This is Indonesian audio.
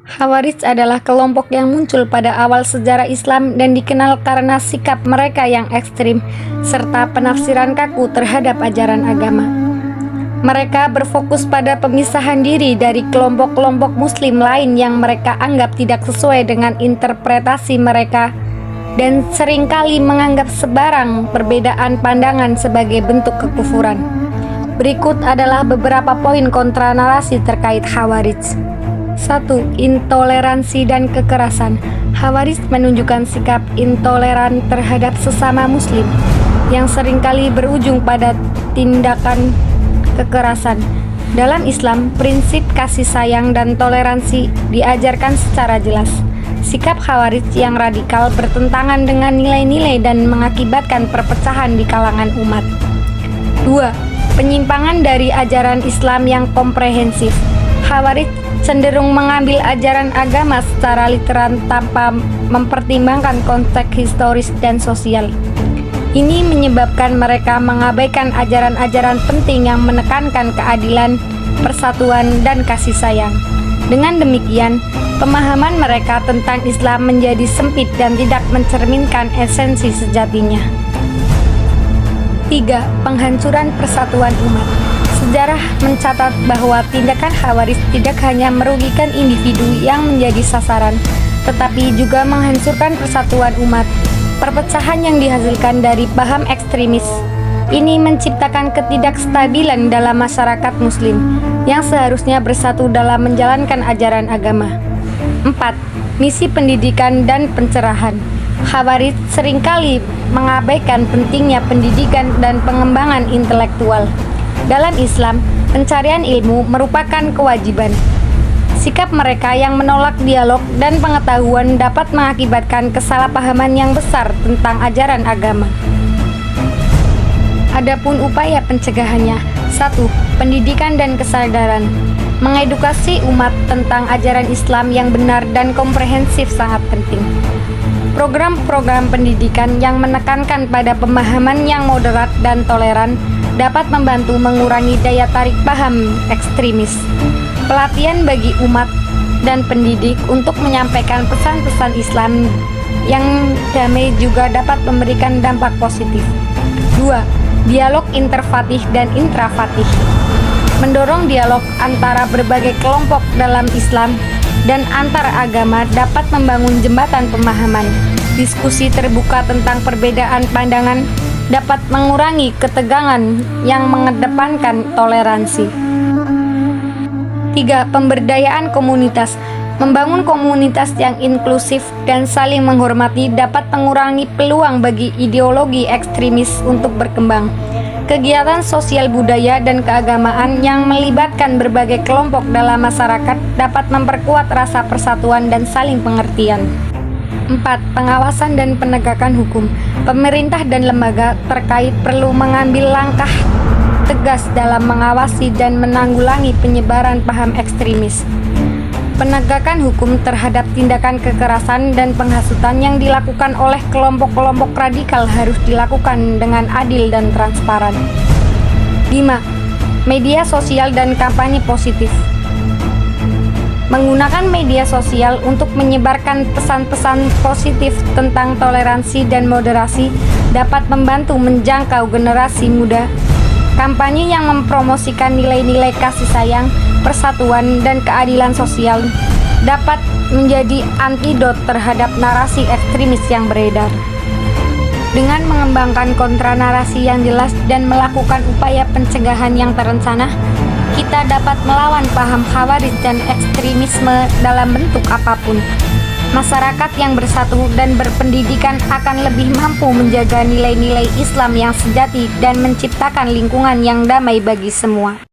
Khawarij adalah kelompok yang muncul pada awal sejarah Islam dan dikenal karena sikap mereka yang ekstrim serta penafsiran kaku terhadap ajaran agama. Mereka berfokus pada pemisahan diri dari kelompok-kelompok Muslim lain yang mereka anggap tidak sesuai dengan interpretasi mereka dan seringkali menganggap sebarang perbedaan pandangan sebagai bentuk kekufuran. Berikut adalah beberapa poin kontra narasi terkait Khawarij. 1. Intoleransi dan kekerasan. Khawarij menunjukkan sikap intoleran terhadap sesama muslim yang seringkali berujung pada tindakan kekerasan. Dalam Islam, prinsip kasih sayang dan toleransi diajarkan secara jelas. Sikap Khawarij yang radikal bertentangan dengan nilai-nilai dan mengakibatkan perpecahan di kalangan umat. 2. Penyimpangan dari ajaran Islam yang komprehensif. Khawarij cenderung mengambil ajaran agama secara literal tanpa mempertimbangkan konteks historis dan sosial. Ini menyebabkan mereka mengabaikan ajaran-ajaran penting yang menekankan keadilan, persatuan, dan kasih sayang. Dengan demikian, pemahaman mereka tentang Islam menjadi sempit dan tidak mencerminkan esensi sejatinya. 3. Penghancuran persatuan umat. Sejarah mencatat bahwa tindakan Khawarij tidak hanya merugikan individu yang menjadi sasaran, tetapi juga menghancurkan persatuan umat. Perpecahan yang dihasilkan dari paham ekstremis ini menciptakan ketidakstabilan dalam masyarakat Muslim yang seharusnya bersatu dalam menjalankan ajaran agama. 4. Misi pendidikan dan pencerahan. Khawarij seringkali mengabaikan pentingnya pendidikan dan pengembangan intelektual. Dalam Islam, pencarian ilmu merupakan kewajiban. Sikap mereka yang menolak dialog dan pengetahuan dapat mengakibatkan kesalahpahaman yang besar tentang ajaran agama. Adapun upaya pencegahannya. 1. Pendidikan dan kesadaran. Mengedukasi umat tentang ajaran Islam yang benar dan komprehensif sangat penting. Program-program pendidikan yang menekankan pada pemahaman yang moderat dan toleran dapat membantu mengurangi daya tarik paham ekstremis. Pelatihan bagi umat dan pendidik untuk menyampaikan pesan-pesan Islam yang damai juga dapat memberikan dampak positif. 2. Dialog interfaith dan intrafaith. Mendorong dialog antara berbagai kelompok dalam Islam dan antar agama dapat membangun jembatan pemahaman. Diskusi terbuka tentang perbedaan pandangan dapat mengurangi ketegangan yang mengedepankan toleransi. 3. Pemberdayaan komunitas. Membangun komunitas yang inklusif dan saling menghormati dapat mengurangi peluang bagi ideologi ekstremis untuk berkembang. Kegiatan sosial budaya dan keagamaan yang melibatkan berbagai kelompok dalam masyarakat dapat memperkuat rasa persatuan dan saling pengertian. 4. Pengawasan dan penegakan hukum. Pemerintah dan lembaga terkait perlu mengambil langkah tegas dalam mengawasi dan menanggulangi penyebaran paham ekstremis. Penegakan hukum terhadap tindakan kekerasan dan penghasutan yang dilakukan oleh kelompok-kelompok radikal harus dilakukan dengan adil dan transparan. 5. Media sosial dan kampanye positif. Menggunakan media sosial untuk menyebarkan pesan-pesan positif tentang toleransi dan moderasi dapat membantu menjangkau generasi muda. Kampanye yang mempromosikan nilai-nilai kasih sayang, persatuan, dan keadilan sosial dapat menjadi antidot terhadap narasi ekstremis yang beredar. Dengan mengembangkan kontranarasi yang jelas dan melakukan upaya pencegahan yang terencana, kita dapat melawan paham Khawarij dan ekstremisme dalam bentuk apapun. Masyarakat yang bersatu dan berpendidikan akan lebih mampu menjaga nilai-nilai Islam yang sejati dan menciptakan lingkungan yang damai bagi semua.